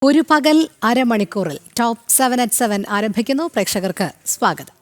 ഒരു പകൽ അരമണിക്കൂറിൽ top 7 at 7 ആരംഭിക്കുന്നു. പ്രേക്ഷകർക്ക് സ്വാഗതം.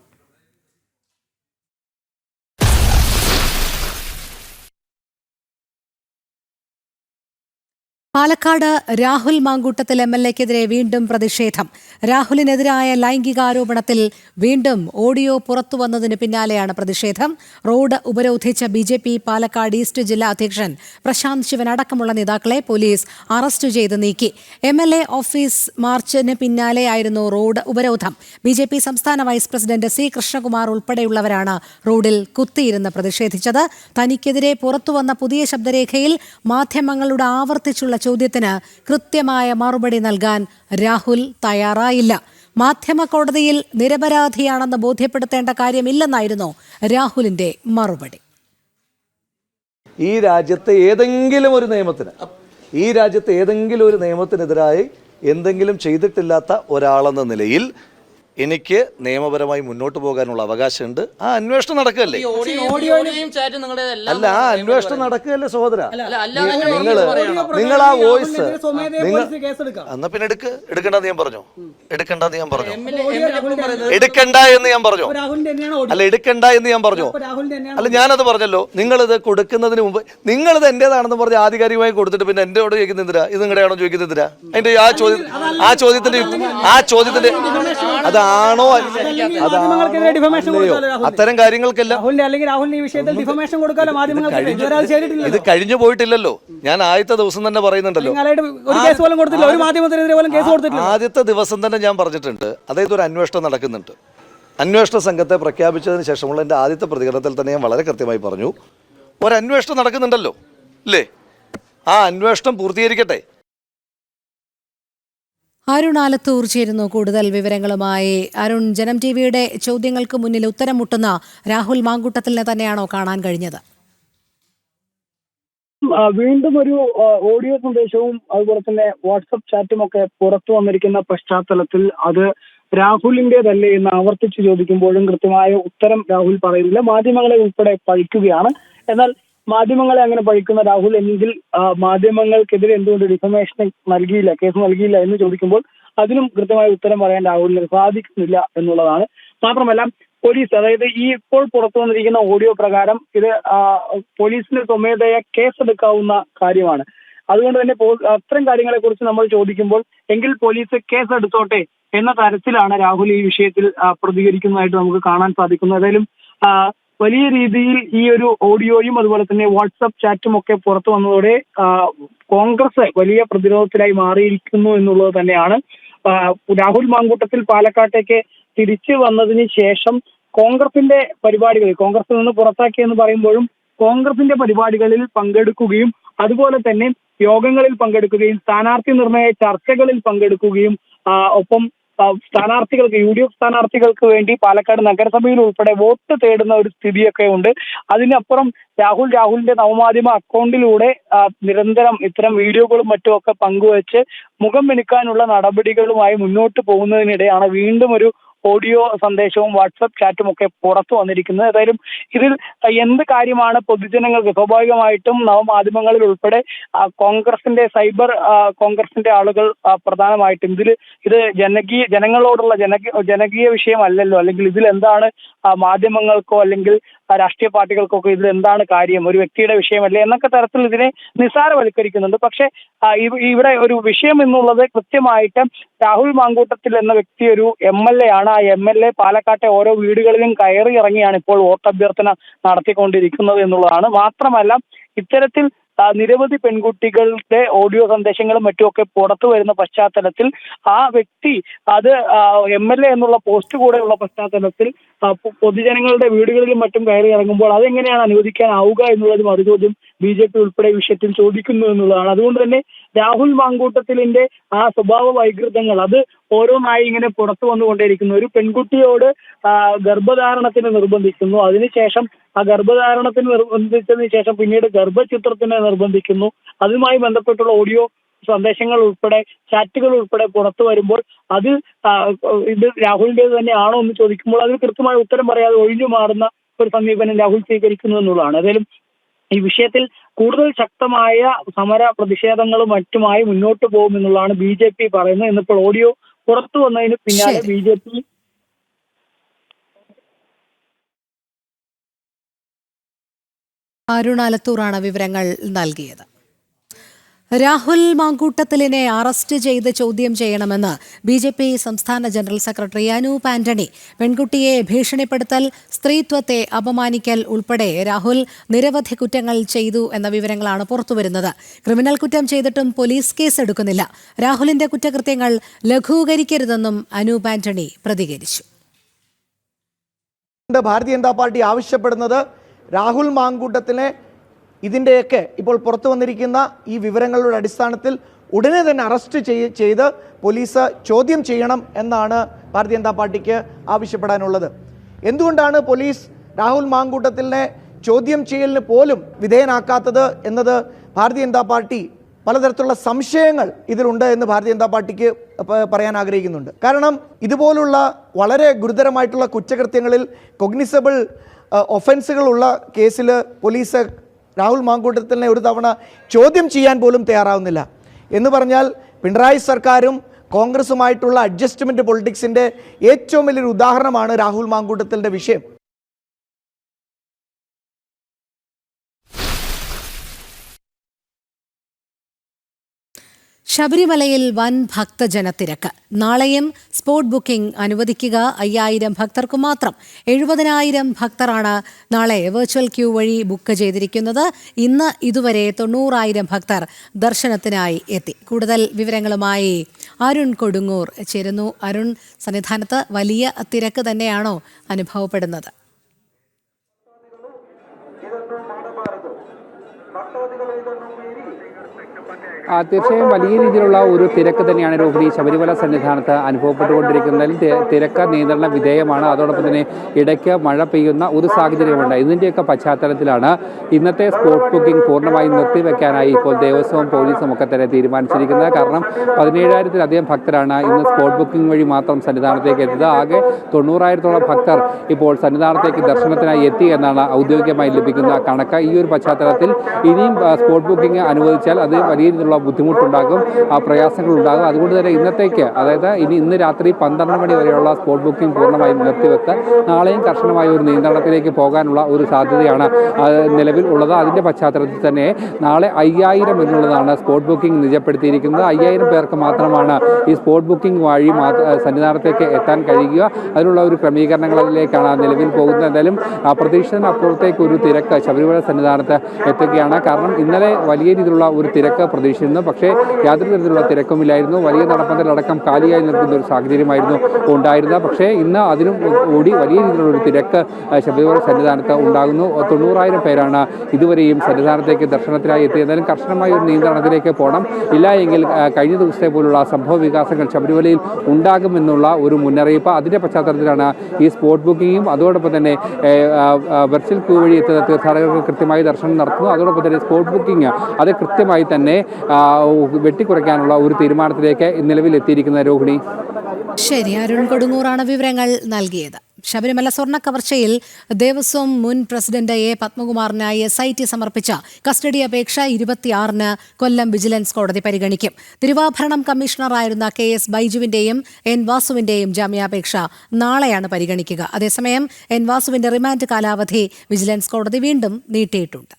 പാലക്കാട് രാഹുൽ മാങ്കൂട്ടത്തിൽ MLA-ക്കെതിരെ വീണ്ടും പ്രതിഷേധം. രാഹുലിനെതിരായ ലൈംഗികാരോപണത്തിൽ വീണ്ടും ഓഡിയോ പുറത്തുവന്നതിന് പിന്നാലെയാണ് പ്രതിഷേധം. റോഡ് ഉപരോധിച്ച BJP പാലക്കാട് ഈസ്റ്റ് ജില്ലാ അധ്യക്ഷൻ പ്രശാന്ത് ശിവൻ അടക്കമുള്ള നേതാക്കളെ പോലീസ് അറസ്റ്റ് ചെയ്ത് നീക്കി. MLA ഓഫീസ് മാർച്ചിന് പിന്നാലെയായിരുന്നു റോഡ് ഉപരോധം. BJP സംസ്ഥാന വൈസ് പ്രസിഡന്റ് C കൃഷ്ണകുമാർ ഉൾപ്പെടെയുള്ളവരാണ് റോഡിൽ കുത്തിയിരുന്ന് പ്രതിഷേധിച്ചത്. തനിക്കെതിരെ പുറത്തുവന്ന പുതിയ ശബ്ദരേഖയിൽ മാധ്യമങ്ങളുടെ ആവർത്തിച്ചുള്ള ചോദ്യത്തിന് കൃത്യമായ മറുപടി നൽകാൻ രാഹുൽ തയ്യാറായില്ല. മാധ്യമ കോടതിയിൽ നിരപരാധിയാണെന്ന് ബോധ്യപ്പെടുത്തേണ്ട കാര്യമില്ലെന്നായിരുന്നു രാഹുലിന്റെ മറുപടി. ഈ രാജ്യത്തെ ഏതെങ്കിലും ഒരു നിയമത്തിനെതിരായി എന്തെങ്കിലും ചെയ്തിട്ടില്ലാത്ത ഒരാളെന്ന നിലയിൽ എനിക്ക് നിയമപരമായി മുന്നോട്ട് പോകാനുള്ള അവകാശമുണ്ട്. ആ അന്വേഷണം നടക്കുകയല്ലേ? അല്ല, ആ അന്വേഷണം നടക്കുകയല്ലേ സഹോദര? നിങ്ങൾ ആ വോയിസ് എന്നാ പിന്നെ എടുക്കണ്ടെന്ന് ഞാൻ പറഞ്ഞു. എടുക്കണ്ട എന്ന് ഞാൻ പറഞ്ഞു. അല്ല, ഞാനത് പറഞ്ഞല്ലോ. നിങ്ങളിത് കൊടുക്കുന്നതിന് മുമ്പ് നിങ്ങളിത് എന്റേതാണെന്ന് പറഞ്ഞ് ആധികാരികമായി കൊടുത്തിട്ട് പിന്നെ എന്റെയോട് ചോദിക്കുന്നില്ല, ഇത് നിങ്ങളുടെയാണോ ചോദിക്കുന്നില്ല? അതിന്റെ ആ ചോദ്യത്തിന്റെ അതാണോ അത്തരം കാര്യങ്ങൾക്കെല്ലാം ഇത് കഴിഞ്ഞു പോയിട്ടില്ലല്ലോ. ഞാൻ ആദ്യത്തെ ദിവസം തന്നെ പറയുന്നുണ്ടല്ലോ, ആദ്യത്തെ ദിവസം തന്നെ ഞാൻ പറഞ്ഞിട്ടുണ്ട്, അതായത് ഒരു അന്വേഷണം നടക്കുന്നുണ്ട്. അന്വേഷണ സംഘത്തെ പ്രഖ്യാപിച്ചതിന് ശേഷമുള്ള എൻ്റെ ആദ്യത്തെ പ്രതികരണത്തിൽ തന്നെ ഞാൻ വളരെ കൃത്യമായി പറഞ്ഞു, ഒരന്വേഷണം നടക്കുന്നുണ്ടല്ലോ അല്ലേ, ആ അന്വേഷണം പൂർത്തീകരിക്കട്ടെ. അരുൺ ആലത്തൂർ ചേരുന്നു കൂടുതൽ വിവരങ്ങളുമായി. അരുൺ, ജനം TVയുടെ ചോദ്യങ്ങൾക്ക് മുന്നിൽ ഉത്തരം മുട്ടുന്ന രാഹുൽ മാങ്കൂട്ടത്തിലിനെ തന്നെയാണോ കാണാൻ കഴിഞ്ഞത്? വീണ്ടും ഒരു ഓഡിയോ സന്ദേശവും അതുപോലെ തന്നെ വാട്സപ്പ് ചാറ്റും ഒക്കെ പുറത്തു വന്നിരിക്കുന്ന പശ്ചാത്തലത്തിൽ അത് രാഹുലിന്റേതല്ലേ എന്ന് ആവർത്തിച്ച് ചോദിക്കുമ്പോഴും കൃത്യമായ ഉത്തരം രാഹുൽ പറയുന്നില്ല. മാധ്യമങ്ങളെ ഉൾപ്പെടെ പഴിക്കുകയാണ്. എന്നാൽ മാധ്യമങ്ങളെ അങ്ങനെ പഴിക്കുന്ന രാഹുൽ എങ്കിൽ മാധ്യമങ്ങൾക്കെതിരെ എന്തുകൊണ്ട് ഡിഫമേഷൻ നൽകിയില്ല, കേസ് നൽകിയില്ല എന്ന് ചോദിക്കുമ്പോൾ അതിനും കൃത്യമായ ഉത്തരം പറയാൻ രാഹുലിന് സാധിക്കുന്നില്ല എന്നുള്ളതാണ്. മാത്രമല്ല, പോലീസ്, അതായത് ഈ ഇപ്പോൾ പുറത്തു വന്നിരിക്കുന്ന ഓഡിയോ പ്രകാരം ഇത് പോലീസിന് സ്വമേധയാ കേസെടുക്കാവുന്ന കാര്യമാണ്. അതുകൊണ്ട് തന്നെ അത്തരം കാര്യങ്ങളെ കുറിച്ച് നമ്മൾ ചോദിക്കുമ്പോൾ എങ്കിൽ പോലീസ് കേസെടുത്തോട്ടെ എന്ന തരത്തിലാണ് രാഹുൽ ഈ വിഷയത്തിൽ പ്രതികരിക്കുന്നതായിട്ട് നമുക്ക് കാണാൻ സാധിക്കുന്നത്. ഏതായാലും വലിയ രീതിയിൽ ഈ ഒരു ഓഡിയോയും അതുപോലെ തന്നെ വാട്സപ്പ് ചാറ്റും ഒക്കെ പുറത്തു വന്നതോടെ കോൺഗ്രസ് വലിയ പ്രതിരോധത്തിലായി മാറിയിരിക്കുന്നു എന്നുള്ളത് തന്നെയാണ്. രാഹുൽ മാങ്കൂട്ടത്തിൽ പാലക്കാട്ടേക്ക് തിരിച്ചു വന്നതിന് ശേഷം കോൺഗ്രസിന്റെ പരിപാടികളിൽ, കോൺഗ്രസിൽ നിന്ന് പുറത്താക്കിയെന്ന് പറയുമ്പോഴും കോൺഗ്രസിന്റെ പരിപാടികളിൽ പങ്കെടുക്കുകയും അതുപോലെ തന്നെ യോഗങ്ങളിൽ പങ്കെടുക്കുകയും സ്ഥാനാർത്ഥി നിർണയ ചർച്ചകളിൽ പങ്കെടുക്കുകയും ഒപ്പം സ്ഥാനാർത്ഥികൾക്ക്, UDF സ്ഥാനാർത്ഥികൾക്ക് വേണ്ടി പാലക്കാട് നഗരസഭയിൽ ഉൾപ്പെടെ വോട്ട് തേടുന്ന ഒരു സ്ഥിതിയൊക്കെ ഉണ്ട്. അതിനപ്പുറം രാഹുലിന്റെ നവമാധ്യമ അക്കൗണ്ടിലൂടെ നിരന്തരം ഇത്തരം വീഡിയോകളും മറ്റുമൊക്കെ പങ്കുവച്ച് മുഖം മിനുക്കാനുള്ള നടപടികളുമായി മുന്നോട്ട് പോകുന്നതിനിടെയാണ് വീണ്ടും ഒരു ഓഡിയോ സന്ദേശവും വാട്സപ്പ് ചാറ്റും ഒക്കെ പുറത്തു വന്നിരിക്കുന്നത്. ഏതായാലും ഇതിൽ എന്ത് കാര്യമാണ് പൊതുജനങ്ങൾക്ക്, സ്വാഭാവികമായിട്ടും നവമാധ്യമങ്ങളിൽ ഉൾപ്പെടെ കോൺഗ്രസിന്റെ കോൺഗ്രസിന്റെ ആളുകൾ പ്രധാനമായിട്ടും ഇത് ജനങ്ങളോടുള്ള ജനകീയ വിഷയമല്ലല്ലോ, അല്ലെങ്കിൽ ഇതിൽ എന്താണ് മാധ്യമങ്ങൾക്കോ അല്ലെങ്കിൽ രാഷ്ട്രീയ പാർട്ടികൾക്കൊക്കെ ഇതിൽ എന്താണ് കാര്യം, ഒരു വ്യക്തിയുടെ വിഷയമല്ലേ എന്നൊക്കെ തരത്തിൽ ഇതിനെ നിസ്സാരവൽക്കരിക്കുന്നുണ്ട്. പക്ഷെ ഇവിടെ ഒരു വിഷയം എന്നുള്ളത് കൃത്യമായിട്ട് രാഹുൽ മാങ്കൂട്ടത്തിൽ എന്ന വ്യക്തി ഒരു MLA ആണ്. ആ MLA പാലക്കാട്ടെ ഓരോ വീടുകളിലും കയറി ഇറങ്ങിയാണ് ഇപ്പോൾ വോട്ടഭ്യർത്ഥന നടത്തിക്കൊണ്ടിരിക്കുന്നത് എന്നുള്ളതാണ്. മാത്രമല്ല, ഇത്തരത്തിൽ നിരവധി പെൺകുട്ടികളുടെ ഓഡിയോ സന്ദേശങ്ങളും മറ്റുമൊക്കെ പുറത്തു വരുന്ന പശ്ചാത്തലത്തിൽ ആ വ്യക്തി അത് MLA എന്നുള്ള പോസ്റ്റ് കൂടെയുള്ള പശ്ചാത്തലത്തിൽ പൊതുജനങ്ങളുടെ വീടുകളിലും മറ്റും കയറി ഇറങ്ങുമ്പോൾ അതെങ്ങനെയാണ് അനുവദിക്കാനാവുക എന്നുള്ളത് മറുചോദ്യം BJP ഉൾപ്പെടെ വിഷയത്തിൽ ചോദിക്കുന്നു എന്നുള്ളതാണ്. അതുകൊണ്ട് തന്നെ രാഹുൽ മാങ്കൂട്ടത്തിലിന്റെ ആ സ്വഭാവ വൈകൃതങ്ങൾ അത് ഓരോന്നായി ഇങ്ങനെ പുറത്തു വന്നുകൊണ്ടേയിരിക്കുന്നു. ഒരു പെൺകുട്ടിയോട് ഗർഭധാരണത്തിന് നിർബന്ധിക്കുന്നു, അതിനുശേഷം ആ ഗർഭധാരണത്തിന് നിർബന്ധിച്ചതിന് ശേഷം പിന്നീട് ഗർഭചിത്രത്തിന് നിർബന്ധിക്കുന്നു. അതുമായി ബന്ധപ്പെട്ടുള്ള ഓഡിയോ സന്ദേശങ്ങൾ ഉൾപ്പെടെ ചാറ്റുകൾ ഉൾപ്പെടെ പുറത്തു വരുമ്പോൾ ഇത് രാഹുലിന്റേത് തന്നെയാണോ എന്ന് ചോദിക്കുമ്പോൾ അതിന് കൃത്യമായ ഉത്തരം പറയാതെ ഒഴിഞ്ഞു മാറുന്ന ഒരു സമീപനം രാഹുൽ സ്വീകരിക്കുന്നു എന്നുള്ളതാണ്. ഏതായാലും ഈ വിഷയത്തിൽ കൂടുതൽ ശക്തമായ സമര പ്രതിഷേധങ്ങളും മറ്റുമായി മുന്നോട്ട് പോകുമെന്നുള്ളതാണ് BJP പറയുന്നത്. ഇന്നിപ്പോൾ ഓഡിയോ പുറത്തു വന്നതിന് പിന്നാലെ BJP അരുൺ ആലത്തൂറാണ് വിവരങ്ങൾ നൽകിയത്. രാഹുൽ മാങ്കൂട്ടത്തിലിനെ അറസ്റ്റ് ചെയ്ത് ചോദ്യം ചെയ്യണമെന്ന് BJP സംസ്ഥാന ജനറൽ സെക്രട്ടറി അനൂപ് ആന്റണി. പെൺകുട്ടിയെ ഭീഷണിപ്പെടുത്തൽ, സ്ത്രീത്വത്തെ അപമാനിക്കൽ ഉൾപ്പെടെ രാഹുൽ നിരവധി കുറ്റങ്ങൾ ചെയ്തു എന്ന വിവരങ്ങളാണ് പുറത്തുവരുന്നത്. ക്രിമിനൽ കുറ്റം ചെയ്തിട്ടും പോലീസ് കേസെടുക്കുന്നില്ല. രാഹുലിന്റെ കുറ്റകൃത്യങ്ങൾ ലഘൂകരിക്കരുതെന്നും അനൂപ് ആന്റണി പ്രതികരിച്ചു. ഭാരതീയ ജനതാ പാർട്ടി ആവശ്യപ്പെടുന്നത് രാഹുൽ മാങ്കൂട്ടത്തിനെ ഇതിൻ്റെയൊക്കെ ഇപ്പോൾ പുറത്തു വന്നിരിക്കുന്ന ഈ വിവരങ്ങളുടെ അടിസ്ഥാനത്തിൽ ഉടനെ തന്നെ അറസ്റ്റ് ചെയ്ത് പോലീസ് ചോദ്യം ചെയ്യണം എന്നാണ് ഭാരതീയ ജനതാ പാർട്ടിക്ക് ആവശ്യപ്പെടാനുള്ളത്. എന്തുകൊണ്ടാണ് പോലീസ് രാഹുൽ മാങ്കൂട്ടത്തിനെ ചോദ്യം ചെയ്യലിന് പോലും വിധേയനാക്കാത്തത് എന്നത് ഭാരതീയ ജനതാ പാർട്ടി പലതരത്തിലുള്ള സംശയങ്ങൾ ഇതിലുണ്ട് എന്ന് ഭാരതീയ ജനതാ പാർട്ടിക്ക് പറയാൻ ആഗ്രഹിക്കുന്നുണ്ട്. കാരണം ഇതുപോലുള്ള വളരെ ഗുരുതരമായിട്ടുള്ള കുറ്റകൃത്യങ്ങളിൽ കൊഗ്നിസബിൾ ഒഫൻസുകളുള്ള കേസിൽ പോലീസ് രാഹുൽ മാങ്കൂട്ടത്തിനെ ഒരു തവണ ചോദ്യം ചെയ്യാൻ പോലും തയ്യാറാവുന്നില്ല എന്ന് പറഞ്ഞാൽ പിണറായി സർക്കാരും കോൺഗ്രസുമായിട്ടുള്ള അഡ്ജസ്റ്റ്മെന്റ് പൊളിറ്റിക്സിന്റെ ഏറ്റവും വലിയൊരു ഉദാഹരണമാണ് രാഹുൽ മാങ്കൂട്ടത്തിൻ്റെ വിഷയം. ശബരിമലയിൽ വൻ ഭക്തജനത്തിരക്ക്. നാളെയും സ്പോട്ട് ബുക്കിംഗ് അനുവദിക്കുക 5000 ഭക്തർക്ക് മാത്രം. 70,000 ഭക്തരാണ് നാളെ വെർച്വൽ ക്യൂ വഴി ബുക്ക് ചെയ്തിരിക്കുന്നത്. ഇന്ന് ഇതുവരെ 90,000 ഭക്തർ ദർശനത്തിനായി എത്തി. കൂടുതൽ വിവരങ്ങളുമായി അരുൺ കൊടുങ്ങൂർ ചേരുന്നു. അരുൺ, സന്നിധാനത്ത് വലിയ തിരക്ക് തന്നെയാണോ അനുഭവപ്പെടുന്നത്? തീർച്ചയായും വലിയ രീതിയിലുള്ള ഒരു തിരക്ക് തന്നെയാണ് രോഹിണി ശബരിമല സന്നിധാനത്ത് അനുഭവപ്പെട്ടുകൊണ്ടിരിക്കുന്നതിൽ. തിരക്ക് നിയന്ത്രണ വിധേയമാണ്. അതോടൊപ്പം തന്നെ ഇടയ്ക്ക് മഴ പെയ്യുന്ന ഒരു സാഹചര്യമുണ്ട്. ഇതിൻ്റെയൊക്കെ പശ്ചാത്തലത്തിലാണ് ഇന്നത്തെ സ്പോട്ട് ബുക്കിംഗ് പൂർണ്ണമായും നിർത്തിവെക്കാനായി ഇപ്പോൾ ദേവസ്വവും പോലീസും ഒക്കെ തന്നെ തീരുമാനിച്ചിരിക്കുന്നത്. കാരണം 17,000-ലധികം ഭക്തരാണ് ഇന്ന് സ്പോട്ട് ബുക്കിംഗ് വഴി മാത്രം സന്നിധാനത്തേക്ക് എത്തിയത്. ആകെ 90,000-ഓളം ഭക്തർ ഇപ്പോൾ സന്നിധാനത്തേക്ക് ദർശനത്തിനായി എത്തി എന്നാണ് ഔദ്യോഗികമായി ലഭിക്കുന്ന കണക്ക്. ഈ ഒരു പശ്ചാത്തലത്തിൽ ഇനിയും സ്പോട്ട് ബുക്കിംഗ് അനുവദിച്ചാൽ അത് വലിയ രീതിയിലുള്ള ബുദ്ധിമുട്ടുണ്ടാകും, പ്രയാസങ്ങളുണ്ടാകും. അതുകൊണ്ട് തന്നെ ഇന്നത്തേക്ക്, അതായത് ഇന്ന് രാത്രി 12 മണി വരെയുള്ള സ്പോട്ട് ബുക്കിംഗ് പൂർണ്ണമായും നിർത്തിവെക്ക് നാളെയും കർശനമായ ഒരു നിയന്ത്രണത്തിലേക്ക് പോകാനുള്ള ഒരു സാധ്യതയാണ് നിലവിൽ ഉള്ളത്. അതിൻ്റെ പശ്ചാത്തലത്തിൽ തന്നെ നാളെ 5000 എന്നുള്ളതാണ് സ്പോട്ട് ബുക്കിംഗ് നിജപ്പെടുത്തിയിരിക്കുന്നത്. 5000 പേർക്ക് മാത്രമാണ് ഈ സ്പോട്ട് ബുക്കിംഗ് വഴി സന്നിധാനത്തേക്ക് എത്താൻ കഴിയുക. അതിനുള്ള ഒരു ക്രമീകരണങ്ങളിലേക്കാണ് നിലവിൽ പോകുന്നത്. എന്തായാലും പ്രതീക്ഷിച്ചതിനപ്പുറത്തേക്ക് ഒരു തിരക്ക് ശബരിമല സന്നിധാനത്ത് എത്തുകയാണ്. കാരണം ഇന്നലെ വലിയ രീതിയിലുള്ള ഒരു തിരക്ക് പ്രതീക്ഷിച്ചിരുന്നു. പക്ഷേ യാതൊരു തരത്തിലുള്ള തിരക്കുമില്ലായിരുന്നു. വലിയ നടപ്പന്തലടക്കം കാലിയായി നിൽക്കുന്ന ഒരു സാഹചര്യമായിരുന്നു ഉണ്ടായിരുന്നത്. പക്ഷേ ഇന്ന് അതിനും കൂടി വലിയ രീതിയിലുള്ള ഒരു തിരക്ക് ശബരിമല സന്നിധാനത്ത് ഉണ്ടാകുന്നു. 90,000 പേരാണ് ഇതുവരെയും സന്നിധാനത്തേക്ക് ദർശനത്തിനായി എത്തിയത്. എന്നാലും കർശനമായ ഒരു നിയന്ത്രണത്തിലേക്ക് പോകണം. ഇല്ല എങ്കിൽ കഴിഞ്ഞ ദിവസത്തെ പോലുള്ള സംഭവ വികാസങ്ങൾ ശബരിമലയിൽ ഉണ്ടാകുമെന്നുള്ള ഒരു മുന്നറിയിപ്പ്. അതിൻ്റെ പശ്ചാത്തലത്തിലാണ് ഈ സ്പോട്ട് ബുക്കിങ്ങും അതോടൊപ്പം തന്നെ വെർച്വൽ ക്യൂ വഴി എത്തുന്ന തീർത്ഥാടകർക്ക് കൃത്യമായി ദർശനം നടത്തുന്നു. അതോടൊപ്പം തന്നെ സ്പോട്ട് ബുക്കിംഗ് അത് കൃത്യമായി തന്നെ വെട്ടിക്കുറയ്ക്കാനുള്ള ഒരു തീരുമാനത്തിലേക്ക് നിലവിൽ എത്തിയിരിക്കുന്ന രോഹിണി. ശരി, അരുൺ കൊടുങ്ങൂറാണ് വിവരങ്ങൾ നൽകിയത്. ശബരിമല സ്വർണ്ണ കവർച്ചയിൽ ദേവസ്വം മുൻ പ്രസിഡന്റ് എ പത്മകുമാറിനായി SIT സമർപ്പിച്ച കസ്റ്റഡി അപേക്ഷ 26-ന് കൊല്ലം വിജിലൻസ് കോടതി പരിഗണിക്കും. തിരുവാഭരണം കമ്മീഷണറായിരുന്ന KS ബൈജുവിന്റെയും N വാസുവിന്റെയും ജാമ്യാപേക്ഷ നാളെയാണ് പരിഗണിക്കുക. അതേസമയം N വാസുവിന്റെ റിമാൻഡ് കാലാവധി വിജിലൻസ് കോടതി വീണ്ടും നീട്ടിയിട്ടുണ്ട്.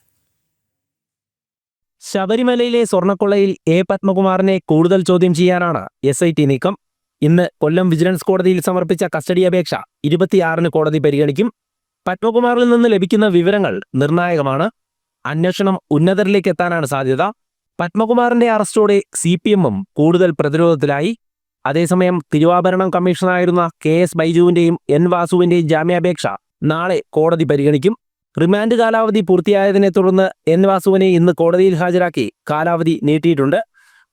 ശബരിമലയിലെ സ്വർണ്ണക്കൊള്ളയിൽ എ പത്മകുമാറിനെ കൂടുതൽ ചോദ്യം ചെയ്യാനാണ് SIT നീക്കം. ഇന്ന് കൊല്ലം വിജിലൻസ് കോടതിയിൽ സമർപ്പിച്ച കസ്റ്റഡി അപേക്ഷ 26-ന് കോടതി പരിഗണിക്കും. പത്മകുമാറിൽ നിന്ന് ലഭിക്കുന്ന വിവരങ്ങൾ നിർണായകമാണ്. അന്വേഷണം ഉന്നതരിലേക്ക് എത്താനാണ് സാധ്യത. പത്മകുമാറിന്റെ അറസ്റ്റോടെ CPM-ഉം കൂടുതൽ പ്രതിരോധത്തിലായി. അതേസമയം തിരുവാഭരണം കമ്മീഷണറായിരുന്ന KS ബൈജുവിന്റെയും N വാസുവിന്റെയും ജാമ്യാപേക്ഷ നാളെ കോടതി പരിഗണിക്കും. റിമാൻഡ് കാലാവധി പൂർത്തിയായതിനെ തുടർന്ന് N വാസുവിനെ ഇന്ന് കോടതിയിൽ ഹാജരാക്കി കാലാവധി നീട്ടിയിട്ടുണ്ട്.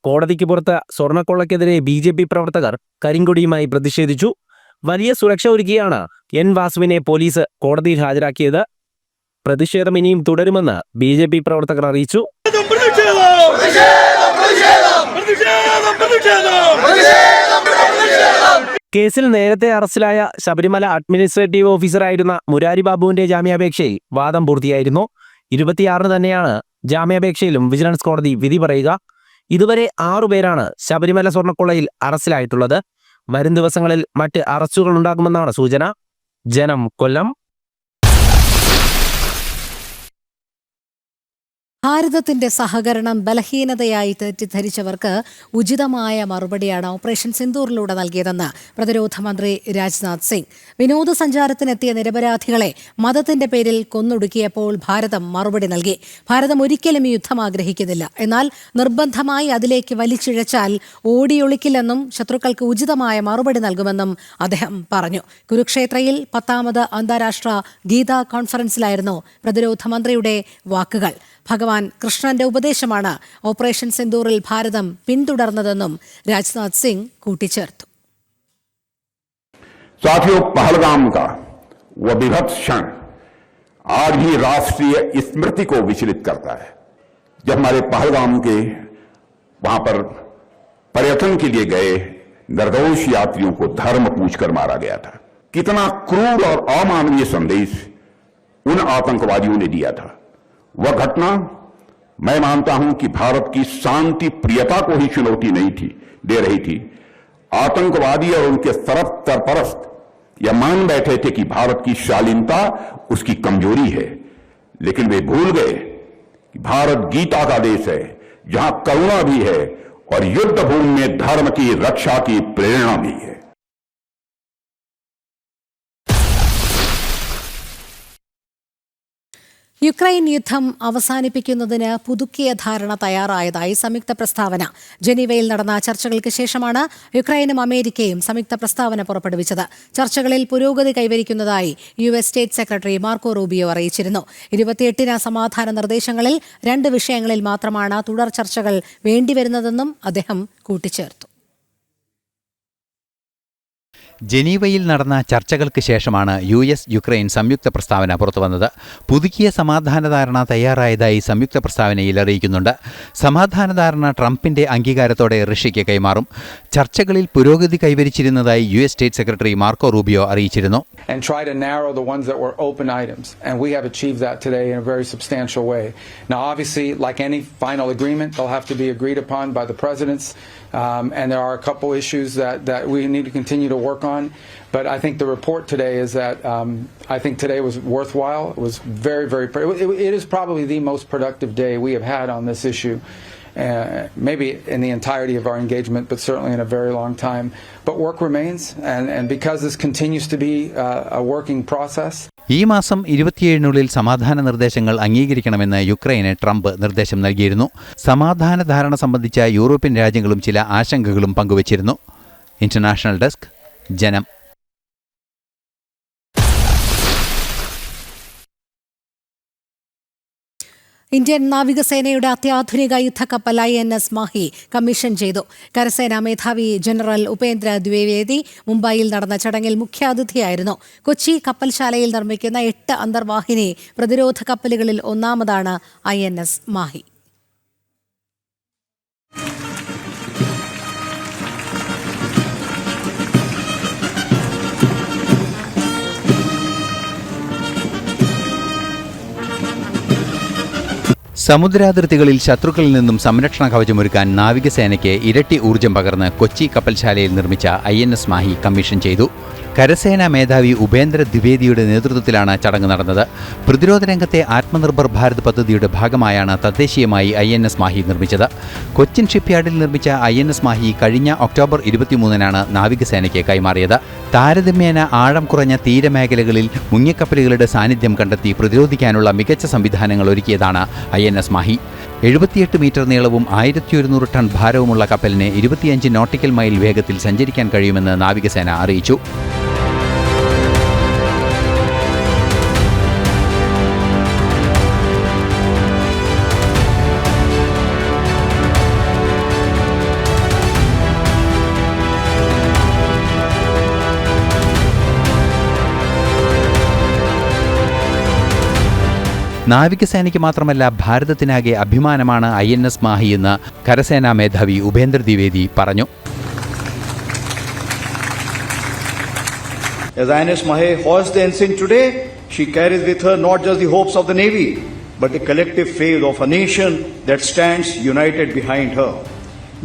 കോടതിക്ക് പുറത്ത് സ്വർണ്ണക്കൊള്ളയ്ക്കെതിരെ BJP പ്രവർത്തകർ കരിങ്കൊടിയുമായി പ്രതിഷേധിച്ചു. വലിയ സുരക്ഷ ഒരുക്കിയാണ് N വാസുവിനെ പോലീസ് കോടതിയിൽ ഹാജരാക്കിയത്. പ്രതിഷേധം ഇനിയും തുടരുമെന്ന് BJP പ്രവർത്തകർ അറിയിച്ചു. കേസിൽ നേരത്തെ അറസ്റ്റിലായ ശബരിമല അഡ്മിനിസ്ട്രേറ്റീവ് ഓഫീസറായിരുന്ന മുരാരി ബാബുവിന്റെ ജാമ്യാപേക്ഷയിൽ വാദം പൂർത്തിയായിരുന്നു. 26 തന്നെയാണ് ജാമ്യാപേക്ഷയിലും വിജിലൻസ് കോടതി വിധി പറയുക. ഇതുവരെ 6 പേരാണ് ശബരിമല സ്വർണ്ണക്കൊള്ളയിൽ അറസ്റ്റിലായിട്ടുള്ളത്. വരും ദിവസങ്ങളിൽ മറ്റ് അറസ്റ്റുകൾ ഉണ്ടാകുമെന്നാണ് സൂചന. ജനം, കൊല്ലം. ഭാരതത്തിന്റെ സഹകരണം ബലഹീനതയായി തെറ്റിദ്ധരിച്ചവർക്ക് ഉചിതമായ മറുപടിയാണ് ഓപ്പറേഷൻ സിന്ദൂറിലൂടെ നൽകിയതെന്ന് പ്രതിരോധ മന്ത്രി രാജ്നാഥ് സിംഗ്. വിനോദസഞ്ചാരത്തിനെത്തിയ നിരപരാധികളെ മതത്തിന്റെ പേരിൽ കൊന്നൊടുക്കിയപ്പോൾ ഭാരതം മറുപടി നൽകി. ഭാരതം ഒരിക്കലും ഈ യുദ്ധം ആഗ്രഹിക്കുന്നില്ല. എന്നാൽ നിർബന്ധമായി അതിലേക്ക് വലിച്ചിഴച്ചാൽ ഓടിയൊളിക്കില്ലെന്നും ശത്രുക്കൾക്ക് ഉചിതമായ മറുപടി നൽകുമെന്നും അദ്ദേഹം പറഞ്ഞു. കുരുക്ഷേത്രയിൽ 10ാമത് അന്താരാഷ്ട്ര ഗീതാ കോൺഫറൻസിലായിരുന്നു പ്രതിരോധ മന്ത്രിയുടെ വാക്കുകൾ. ഭഗവാൻ കൃഷ്ണന്റെ ഉപദേശമാണ് ഓപ്പറേഷൻ സിന്ദൂറിൽ ഭാരതം പിന്തുടർന്നതെന്നും രാജ്നാഥ് സിംഗ് കൂട്ടിച്ചേർത്തു. साथियों, पहलगाम का वह विभत्स क्षण आज भी राष्ट्रीय स्मृति को विचलित करता है, जब हमारे पहलगाम के वहां पर पर्यटन के लिए गए निर्दोष यात्रियों को धर्म पूछकर मारा गया था. कितना क्रूर और अमानवीय संदेश उन आतंकवादियों ने दिया था. वह घटना मैं मानता हूं कि भारत की शांति प्रियता को ही चुनौती नहीं थी दे रही थी. आतंकवादी और उनके सरपरस्त यह मान बैठे थे कि भारत की शालीनता उसकी कमजोरी है, लेकिन वे भूल गए कि भारत गीता का देश है, जहां करुणा भी है और युद्ध भूमि में धर्म की रक्षा की प्रेरणा भी है. യുക്രൈൻ യുദ്ധം അവസാനിപ്പിക്കുന്നതിന് പുതുക്കിയ ധാരണ തയ്യാറായതായി സംയുക്ത പ്രസ്താവന. ജനീവയിൽ നടന്ന ചർച്ചകൾക്ക് ശേഷമാണ് യുക്രൈനും അമേരിക്കയും സംയുക്ത പ്രസ്താവന പുറപ്പെടുവിച്ചത്. ചർച്ചകളിൽ പുരോഗതി കൈവരിക്കുന്നതായി US state secretary Marco Rubio അറിയിച്ചിരുന്നു. 28-ന് സമാധാന നിർദ്ദേശങ്ങളിൽ 2 വിഷയങ്ങളിൽ മാത്രമാണ് തുടർ ചർച്ചകൾ വേണ്ടിവരുന്നതെന്നും അദ്ദേഹം കൂട്ടിച്ചേർത്തു. ജനീവയിൽ നടന്ന ചർച്ചകൾക്ക് ശേഷമാണ് US യുക്രൈൻ സംയുക്ത പ്രസ്താവന പുറത്തുവന്നത്. പുതുക്കിയ സമാധാന ധാരണ തയ്യാറായതായി സംയുക്ത പ്രസ്താവനയിൽ അറിയിക്കുന്നുണ്ട്. സമാധാന ധാരണ ട്രംപിന്റെ അംഗീകാരത്തോടെ റഷ്യയ്ക്ക് കൈമാറും. ചർച്ചകളിൽ പുരോഗതി കൈവരിച്ചിരുന്നതായി US state secretary Marco Rubio അറിയിച്ചിരുന്നു. And try to narrow the ones that were open items, and we have achieved that today in a very substantial way. Now, obviously, like any final agreement, they'll have to be agreed upon by the presidents, and there are a couple issues that we need to continue to work on. But I think the report today is that I think today was worthwhile. It was very, very. It is probably the most productive day we have had on this issue. Maybe in the entirety of our engagement, but certainly in a very long time. But work remains, and because this continues to be a working process. ഈ മാസം 27-നുള്ളിൽ സമാധാന നിർദ്ദേശങ്ങൾ അംഗീകരിക്കണമെന്ന് യുക്രൈന് Trump നിർദ്ദേശം നൽകിയിരുന്നു. സമാധാന ധാരണ സംബന്ധിച്ച European രാജ്യങ്ങളും ചില ആശങ്കകളും പങ്കുവച്ചിരുന്നു. ഇന്റർനാഷണൽ ഡെസ്ക്, ജനം. ഇന്ത്യൻ നാവികസേനയുടെ അത്യാധുനിക യുദ്ധക്കപ്പൽ INS മാഹി കമ്മീഷൻ ചെയ്തു. കരസേനാ മേധാവി ജനറൽ ഉപേന്ദ്ര ദ്വിവേദി മുംബൈയിൽ നടന്ന ചടങ്ങിൽ മുഖ്യാതിഥിയായിരുന്നു. കൊച്ചി കപ്പൽശാലയിൽ നിർമ്മിക്കുന്ന 8 അന്തർവാഹിനി പ്രതിരോധ കപ്പലുകളിൽ ഒന്നാമതാണ് INS മാഹി. സമുദ്രാതിർത്തികളിൽ ശത്രുക്കളിൽ നിന്നും സംരക്ഷണ കവചമൊരുക്കാൻ നാവികസേനയ്ക്ക് ഇരട്ടി ഊർജ്ജം പകർന്ന് കൊച്ചി കപ്പൽശാലയിൽ നിർമ്മിച്ച INS മാഹി കമ്മീഷൻ ചെയ്തു. കരസേനാ മേധാവി ഉപേന്ദ്ര ദ്വിവേദിയുടെ നേതൃത്വത്തിലാണ് ചടങ്ങ് നടന്നത്. പ്രതിരോധ രംഗത്തെ ആത്മനിർഭർ ഭാരത് പദ്ധതിയുടെ ഭാഗമായാണ് തദ്ദേശീയമായി INS മാഹി നിർമ്മിച്ചത്. കൊച്ചിൻ ഷിപ്പ്യാർഡിൽ നിർമ്മിച്ച INS മാഹി കഴിഞ്ഞ ഒക്ടോബർ 23-നാണ് നാവികസേനയ്ക്ക് കൈമാറിയത്. താരതമ്യേന ആഴം കുറഞ്ഞ തീരമേഖലകളിൽ മുങ്ങിക്കപ്പലുകളുടെ സാന്നിധ്യം കണ്ടെത്തി പ്രതിരോധിക്കാനുള്ള മികച്ച സംവിധാനങ്ങൾ ഒരുക്കിയതാണ് INS മാഹി. 78 മീറ്റർ നീളവും 1100 ടൺ ഭാരവുമുള്ള കപ്പലിന് 25 നോട്ടിക്കൽ മൈൽ വേഗത്തിൽ സഞ്ചരിക്കാൻ കഴിയുമെന്ന് നാവികസേന അറിയിച്ചു. നാവികസേനയ്ക്ക് മാത്രമല്ല ഭാരതത്തിനാകെ അഭിമാനമാണ് INS മാഹി എന്ന് കരസേനാ മേധാവി ഉപേന്ദ്ര ദ്വിവേദി പറഞ്ഞു. As INS Mahi hoists the ensign today, she carries with her not just the hopes of the Navy, but the collective faith of a nation that stands united behind her.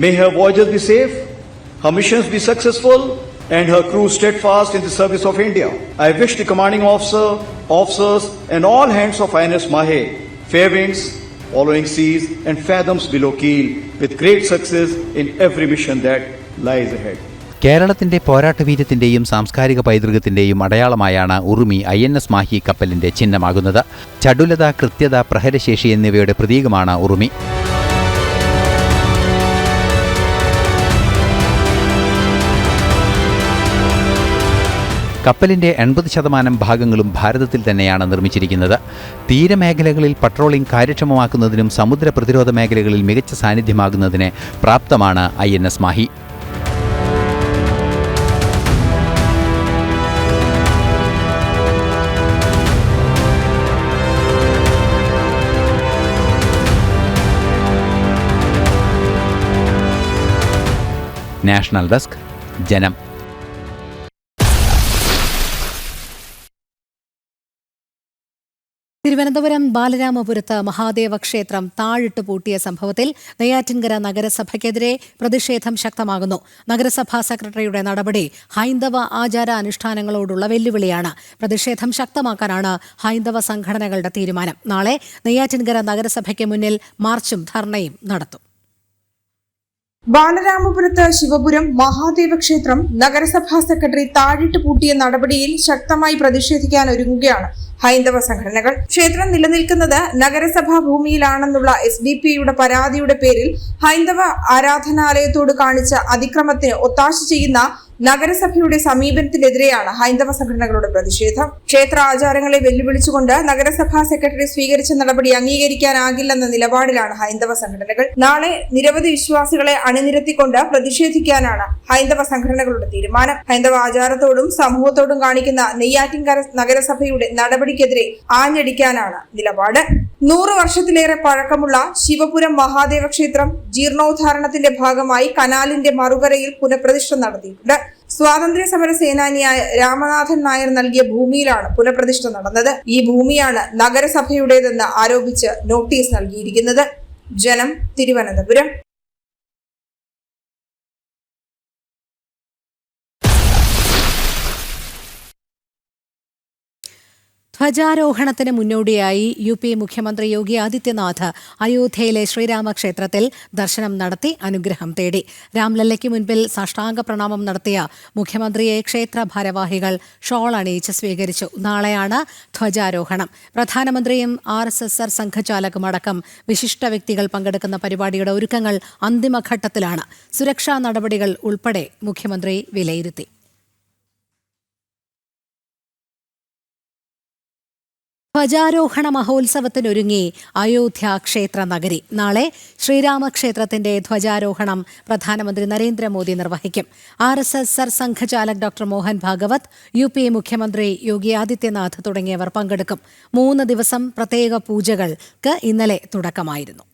May her voyages be safe, her missions be successful, and her crew steadfast in the service of India. I wish the commanding officers, and all hands of INS Mahe fair winds, following seas, and fathoms below keel, with great success in every mission that lies ahead. കേരളത്തിന്റെ പോരാട്ടവീര്യത്തിന്റെയും സാംസ്കാരിക പൈതൃകത്തിന്റെയും അടയാളമായാണ് ഉറുമി INS Mahe കപ്പലിന്റെ ചിഹ്നമാകുന്നത്. ചടുലത, കൃത്യത, പ്രഹരശേഷി എന്നിവയുടെ പ്രതീകമാണ് ഉറുമി. കപ്പലിന്റെ 80% ഭാഗങ്ങളും ഭാരതത്തിൽ തന്നെയാണ് നിർമ്മിച്ചിരിക്കുന്നത്. തീരമേഖലകളിൽ പട്രോളിംഗ് കാര്യക്ഷമമാക്കുന്നതിനും സമുദ്ര പ്രതിരോധ മേഖലകളിൽ മികച്ച സാന്നിധ്യമാകുന്നതിന് പ്രാപ്തമാണ് INS മാഹി. നാഷണൽ ഡെസ്ക്, ജനം. തിരുവനന്തപുരം ബാലരാമപുരത്ത് മഹാദേവ ക്ഷേത്രം താഴിട്ട് പൂട്ടിയ സംഭവത്തിൽ നെയ്യാറ്റിൻകര നഗരസഭയ്ക്കെതിരെ പ്രതിഷേധം ശക്തമാകുന്നു. നഗരസഭാ സെക്രട്ടറിയുടെ നടപടി ഹൈന്ദവ ആചാര അനുഷ്ഠാനങ്ങളോടുള്ള വെല്ലുവിളിയാണ്. പ്രതിഷേധം ശക്തമാക്കാനാണ് ഹൈന്ദവ സംഘടനകളുടെ തീരുമാനം. നാളെ നെയ്യാറ്റിൻകര നഗരസഭയ്ക്ക് മുന്നിൽ മാർച്ചും ധർണയും നടത്തും. ബാലരാമപുരത്ത് ശിവപുരം മഹാദേവ ക്ഷേത്രം നഗരസഭാ സെക്രട്ടറി താഴിട്ട് പൂട്ടിയ നടപടിയിൽ ശക്തമായി പ്രതിഷേധിക്കാൻ ഒരുങ്ങുകയാണ് ഹൈന്ദവ സംഘടനകൾ. ക്ഷേത്രം നിലനിൽക്കുന്നത് നഗരസഭാ ഭൂമിയിലാണെന്നുള്ള SDPയുടെ പരാതിയുടെ പേരിൽ ഹൈന്ദവ ആരാധനാലയത്തോട് കാണിച്ച അതിക്രമത്തിന് ഒത്താശ ചെയ്യുന്ന നഗരസഭയുടെ സമീപനത്തിനെതിരെയാണ് ഹൈന്ദവ സംഘടനകളുടെ പ്രതിഷേധം. ക്ഷേത്ര ആചാരങ്ങളെ വെല്ലുവിളിച്ചുകൊണ്ട് നഗരസഭാ സെക്രട്ടറി സ്വീകരിച്ച നടപടി അംഗീകരിക്കാനാകില്ലെന്ന നിലപാടിലാണ് ഹൈന്ദവ സംഘടനകൾ. നാളെ നിരവധി വിശ്വാസികളെ അണിനിരത്തിക്കൊണ്ട് പ്രതിഷേധിക്കാനാണ് ഹൈന്ദവ സംഘടനകളുടെ തീരുമാനം. ഹൈന്ദവ ആചാരത്തോടും സമൂഹത്തോടും കാണിക്കുന്ന നെയ്യാറ്റിൻകര നഗരസഭയുടെ നടപടിക്കെതിരെ ആഞ്ഞടിക്കാനാണ് നിലപാട്. 100 വർഷത്തിലേറെ പഴക്കമുള്ള ശിവപുരം മഹാദേവ ക്ഷേത്രം ജീർണോദ്ധാരണത്തിന്റെ ഭാഗമായി കനാലിന്റെ മറുകരയിൽ പുനഃപ്രതിഷ്ഠ നടത്തിയിട്ടുണ്ട്. സ്വാതന്ത്ര്യ സമര സേനാനിയായ രാമനാഥൻ നായർ നൽകിയ ഭൂമിയിലാണ് പുനഃപ്രതിഷ്ഠ നടന്നത്. ഈ ഭൂമിയാണ് നഗരസഭയുടേതെന്ന് ആരോപിച്ച് നോട്ടീസ് നൽകിയിരിക്കുന്നത്. ജനം, തിരുവനന്തപുരം. ധ്വജാരോഹണത്തിന് മുന്നോടിയായി UP മുഖ്യമന്ത്രി യോഗി ആദിത്യനാഥ് അയോധ്യയിലെ ശ്രീരാമക്ഷേത്രത്തിൽ ദർശനം നടത്തി അനുഗ്രഹം തേടി. രാംലല്ലയ്ക്ക് മുൻപിൽ സാഷ്ടാംഗ പ്രണാമം നടത്തിയ മുഖ്യമന്ത്രിയെ ക്ഷേത്ര ഭാരവാഹികൾ ഷോൾ അണിയിച്ച് സ്വീകരിച്ചു. നാളെയാണ് ധ്വജാരോഹണം. പ്രധാനമന്ത്രിയും RSS സംഘചാലകും അടക്കം വിശിഷ്ട വ്യക്തികൾ പങ്കെടുക്കുന്ന പരിപാടിയുടെ ഒരുക്കങ്ങൾ അന്തിമഘട്ടത്തിലാണ്. സുരക്ഷാ നടപടികൾ ഉൾപ്പെടെ മുഖ്യമന്ത്രി വിലയിരുത്തി. ധ്വജാരോഹണ മഹോത്സവത്തിനൊരുങ്ങി അയോധ്യ ക്ഷേത്ര നഗരി. നാളെ ശ്രീരാമക്ഷേത്രത്തിന്റെ ധ്വജാരോഹണം പ്രധാനമന്ത്രി നരേന്ദ്രമോദി നിർവഹിക്കും. RSS സംഘചാലക് ഡോക്ടർ മോഹൻ ഭാഗവത്, UP മുഖ്യമന്ത്രി യോഗി ആദിത്യനാഥ് തുടങ്ങിയവർ പങ്കെടുക്കും. 3 ദിവസം പ്രത്യേക പൂജകൾക്ക് ഇന്നലെ തുടക്കമായിരുന്നു.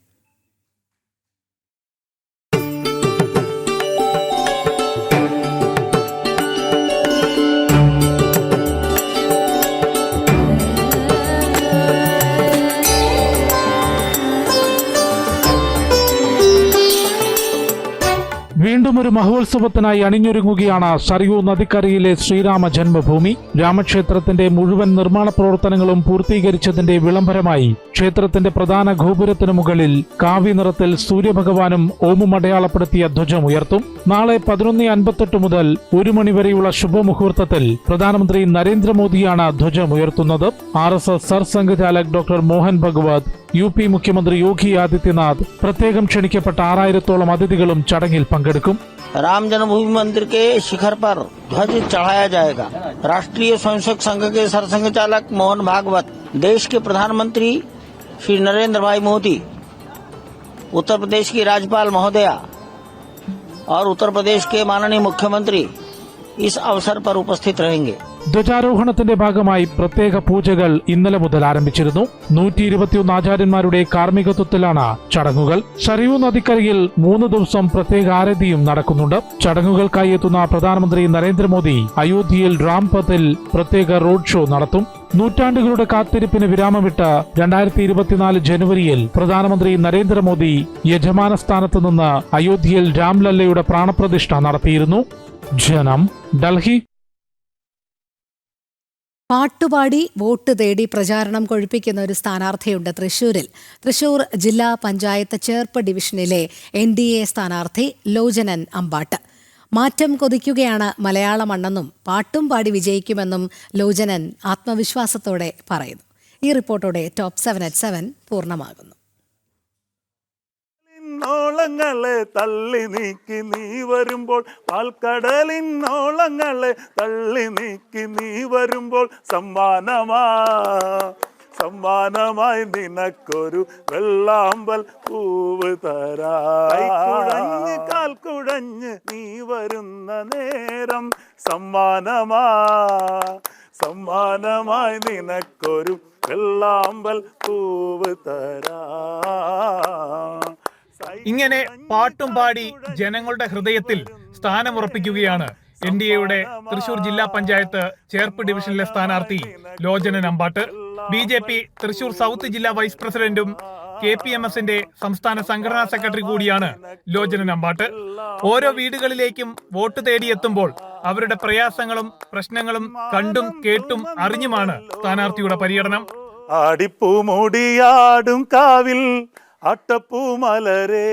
വീണ്ടും ഒരു മഹോത്സവത്തിനായി അണിഞ്ഞൊരുങ്ങുകയാണ് സരയൂ നദിക്കരയിലെ ശ്രീരാമ ജന്മഭൂമി. രാമക്ഷേത്രത്തിന്റെ മുഴുവൻ നിർമ്മാണ പ്രവർത്തനങ്ങളും പൂർത്തീകരിച്ചതിന്റെ വിളംബരമായി ക്ഷേത്രത്തിന്റെ പ്രധാന ഗോപുരത്തിനു മുകളിൽ കാവ്യ നിറത്തിൽ സൂര്യഭഗവാനും ഓമും അടയാളപ്പെടുത്തിയ ധ്വജം ഉയർത്തും. നാളെ 11:58 മുതൽ 1 മണിവരെയുള്ള ശുഭമുഹൂർത്തത്തിൽ പ്രധാനമന്ത്രി നരേന്ദ്രമോദിയാണ് ധ്വജം ഉയർത്തുന്നത്. RSS Sarsanghchalak doctor Mohan Bhagwat, UP മുഖ്യമന്ത്രി യോഗി ആദിത്യനാഥ്, പ്രത്യേകം ക്ഷണിക്കപ്പെട്ട 6000-ഓളം അതിഥികളും ചടങ്ങിൽ പങ്കെടുക്കും. राम जन्मभूमि मंदिर के शिखर पर ध्वज चढ़ाया जाएगा. राष्ट्रीय स्वयंसेवक संघ के सरसंघचालक मोहन भागवत, देश के प्रधानमंत्री श्री नरेंद्र भाई मोदी, उत्तर प्रदेश की राज्यपाल महोदया और उत्तर प्रदेश के माननीय मुख्यमंत्री इस अवसर पर उपस्थित रहेंगे. ധ്വജാരോഹണത്തിന്റെ ഭാഗമായി പ്രത്യേക പൂജകൾ ഇന്നലെ മുതൽ ആരംഭിച്ചിരുന്നു. 121 ആചാര്യന്മാരുടെ കാർമ്മികത്വത്തിലാണ് ചടങ്ങുകൾ. സരയൂ നദിക്കരയിൽ 3 ദിവസം പ്രത്യേക ആരതിയും നടക്കുന്നുണ്ട്. ചടങ്ങുകൾക്കായി എത്തുന്ന പ്രധാനമന്ത്രി നരേന്ദ്രമോദി അയോധ്യയിൽ രാംപഥിൽ പ്രത്യേക റോഡ് ഷോ നടത്തും. നൂറ്റാണ്ടുകളുടെ കാത്തിരിപ്പിന് വിരാമമിട്ട 2024 ജനുവരിയിൽ പ്രധാനമന്ത്രി നരേന്ദ്രമോദി യജമാന സ്ഥാനത്ത് നിന്ന് അയോധ്യയിൽ രാംലല്ലയുടെ പ്രാണപ്രതിഷ്ഠ നടത്തിയിരുന്നു. ജനം, ഡൽഹി. പാട്ടുപാടി വോട്ട് തേടി പ്രചാരണം കൊഴുപ്പിക്കുന്ന ഒരു സ്ഥാനാർത്ഥിയുണ്ട് തൃശൂരിൽ. തൃശൂർ ജില്ലാ പഞ്ചായത്ത് ചേർപ്പ് ഡിവിഷനിലെ NDA സ്ഥാനാർത്ഥി ലോചനൻ അമ്പാട്ട്. മാറ്റം കൊതിക്കുകയാണ് മലയാള മണ്ണെന്നും പാട്ടും പാടി വിജയിക്കുമെന്നും ലോചനൻ ആത്മവിശ്വാസത്തോടെ പറയുന്നു. ഈ റിപ്പോർട്ടോടെ ടോപ്പ് 7 at 7 പൂർണ്ണമാകുന്നു. ഓളങ്ങളെ തള്ളി നീക്കി നീ വരുമ്പോൾ, പാൽക്കടലിന്നോളങ്ങളെ തള്ളി നീക്കി നീ വരുമ്പോൾ, സമ്മാനമായി നിനക്കൊരു വെള്ളാമ്പൽ പൂവ് തരാഞ്ഞ് കാൽ കുഴഞ്ഞ് നീ വരുന്ന നേരം, സമ്മാനമായി നിനക്കൊരു വെള്ളാമ്പൽ പൂവ് തരാ. ഇങ്ങനെ പാട്ടും പാടി ജനങ്ങളുടെ ഹൃദയത്തിൽ സ്ഥാനമുറപ്പിക്കുകയാണ് NDAയുടെ തൃശൂർ ജില്ലാ പഞ്ചായത്ത് ചേർപ്പ് ഡിവിഷനിലെ സ്ഥാനാർത്ഥി ലോചനൻ അമ്പാട്ട്. BJP തൃശൂർ സൗത്ത് ജില്ലാ വൈസ് പ്രസിഡന്റും KPMSന്റെ സംസ്ഥാന സംഘടനാ സെക്രട്ടറി കൂടിയാണ് ലോചനൻ അമ്പാട്ട്. ഓരോ വീടുകളിലേക്കും വോട്ട് തേടിയെത്തുമ്പോൾ അവരുടെ പ്രയാസങ്ങളും പ്രശ്നങ്ങളും കണ്ടും കേട്ടും അറിഞ്ഞുമാണ് സ്ഥാനാർത്ഥിയുടെ പര്യടനം. ആടിപ്പൂമുടിയാടും കാവിൽ അട്ടപ്പൂമലരേ,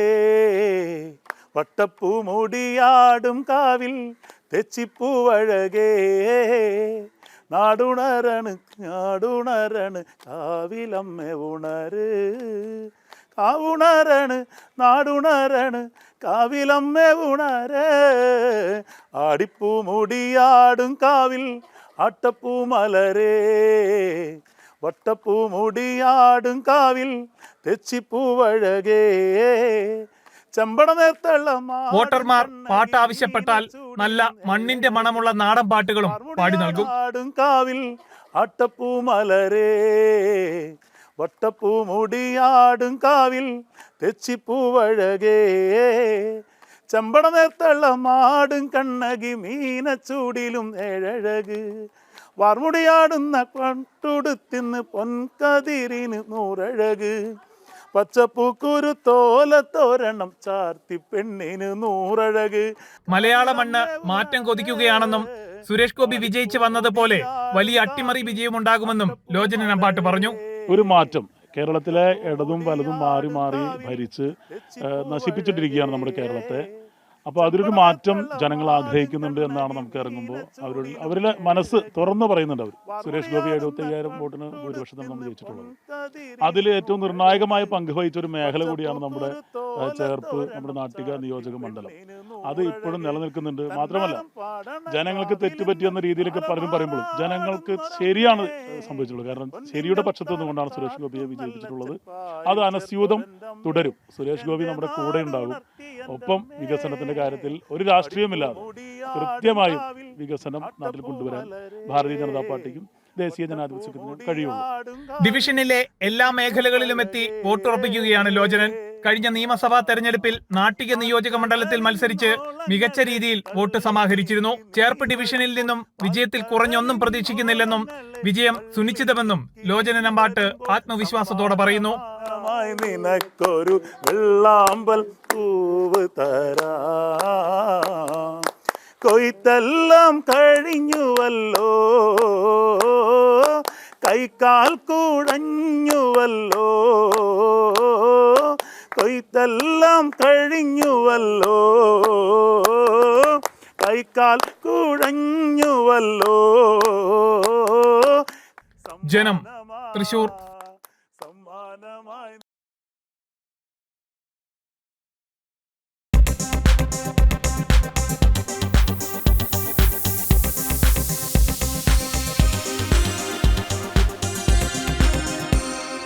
വട്ടപ്പൂമുടിയാടും കാവിൽ തെച്ചിപ്പൂവഴകേ, നാടുണരണ കാവിലമ്മ ഉണര്, നാടുണരണ കാവിലമ്മ ഉണര്. ആടിപ്പൂമുടിയാടും കാവിൽ അട്ടപ്പൂമലരേ, വട്ടപ്പൂമുടിയാടും കാവിൽ തെച്ചിപ്പൂവഴകേ, ചെമ്പട നേർത്തള്ള. വോട്ടർമാർ പാട്ട് ആവശ്യപ്പെട്ടാൽ നല്ല മണ്ണിന്റെ മണമുള്ള നാടൻ പാട്ടുകളും പാടി നൽകും. കാവിൽ അട്ടപ്പൂമലരേ, വട്ടപ്പൂമുടിയാടും കാവിൽ തെച്ചിപ്പൂവഴകേ, ചെമ്പട നേർത്തള്ള മാടും കണ്ണകി മീനച്ചൂടിലും ഏഴഴക്, വാർമുടിയാടുന്ന പട്ടുടുത്തിന്ന് പൊൻകതിരിന് നൂറഴക്, പച്ചപ്പൂക്കുരു തോലത്തോരണം ചാർത്തി പെണ്ണിന് നൂറഴക്. മലയാള മണ്ണ് മാറ്റം കൊതിക്കുകയാണെന്നും സുരേഷ് ഗോപി വിജയിച്ചു വന്നതുപോലെ വലിയ അട്ടിമറി വിജയമുണ്ടാകുമെന്നും ലോചനൻ അമ്പാട്ട് പറഞ്ഞു. ഒരു മാറ്റം കേരളത്തിലെ ഇടതും വലതും മാറി മാറി ഭരിച്ച് നശിപ്പിച്ചിട്ടിരിക്കുകയാണ് നമ്മുടെ കേരളത്തെ. അപ്പോൾ അതിലൊരു മാറ്റം ജനങ്ങൾ ആഗ്രഹിക്കുന്നുണ്ട് എന്നാണ് നമുക്ക് ഇറങ്ങുമ്പോൾ അവരുടെ മനസ്സ് തുറന്നു പറയുന്നുണ്ട്. അവർ സുരേഷ് ഗോപി 75,000 വോട്ടിന് ഭൂരിപക്ഷത്തിൽ നമ്മൾ ജയിച്ചിട്ടുള്ളത്. അതിൽ ഏറ്റവും നിർണായകമായ പങ്ക് വഹിച്ച ഒരു മേഖല കൂടിയാണ് നമ്മുടെ ചേർപ്പ്, നമ്മുടെ നാട്ടിക നിയോജക മണ്ഡലം. അത് ഇപ്പോഴും നിലനിൽക്കുന്നുണ്ട്. മാത്രമല്ല ജനങ്ങൾക്ക് തെറ്റുപറ്റിയെന്ന രീതിയിലൊക്കെ പലരും പറയുമ്പോഴും ജനങ്ങൾക്ക് ശരിയാണ് സംഭവിച്ചിട്ടുള്ളത്. കാരണം ശരിയുടെ പക്ഷത്തു നിന്നുകൊണ്ടാണ് സുരേഷ് ഗോപിയെ വിജയിപ്പിച്ചിട്ടുള്ളത്. അത് അനസ്യൂതം തുടരും. സുരേഷ് ഗോപി നമ്മുടെ കൂടെ ഉണ്ടാകും. ഒപ്പം വികസനത്തിന്റെ കാര്യത്തിൽ ഒരു രാഷ്ട്രീയമില്ലാതെ കൃത്യമായും വികസനം നാട്ടിൽ കൊണ്ടുവരാൻ ഭാരതീയ ജനതാ പാർട്ടിക്കും ദേശീയ ജനാധിപത്യത്തിനും കഴിയുള്ളൂ. ഡിവിഷനിലെ എല്ലാ മേഖലകളിലും എത്തി വോട്ടുറപ്പിക്കുകയാണ് ലോചനൻ. കഴിഞ്ഞ നിയമസഭാ തെരഞ്ഞെടുപ്പിൽ നാട്ടിക നിയോജക മണ്ഡലത്തിൽ മത്സരിച്ച് മികച്ച രീതിയിൽ വോട്ട് സമാഹരിച്ചിരുന്നു. ചേർപ്പ് ഡിവിഷനിൽ നിന്നും വിജയത്തിൽ കുറഞ്ഞൊന്നും പ്രതീക്ഷിക്കുന്നില്ലെന്നും വിജയം സുനിശ്ചിതമെന്നും ലോചനൻ അമ്പാട്ട് ആത്മവിശ്വാസത്തോടെ പറയുന്നു. നിനക്കൊരു വെള്ളാമ്പൽ പൂവ് തരാ, കൊയ്ത്തെല്ലാം കഴിഞ്ഞുവല്ലോ, കൈക്കാൽ കുഴഞ്ഞുവല്ലോ, കൊയ്ത്തെല്ലാം കഴിഞ്ഞുവല്ലോ, കൈക്കാൽ കുഴഞ്ഞുവല്ലോ. ജനം, തൃശൂർ.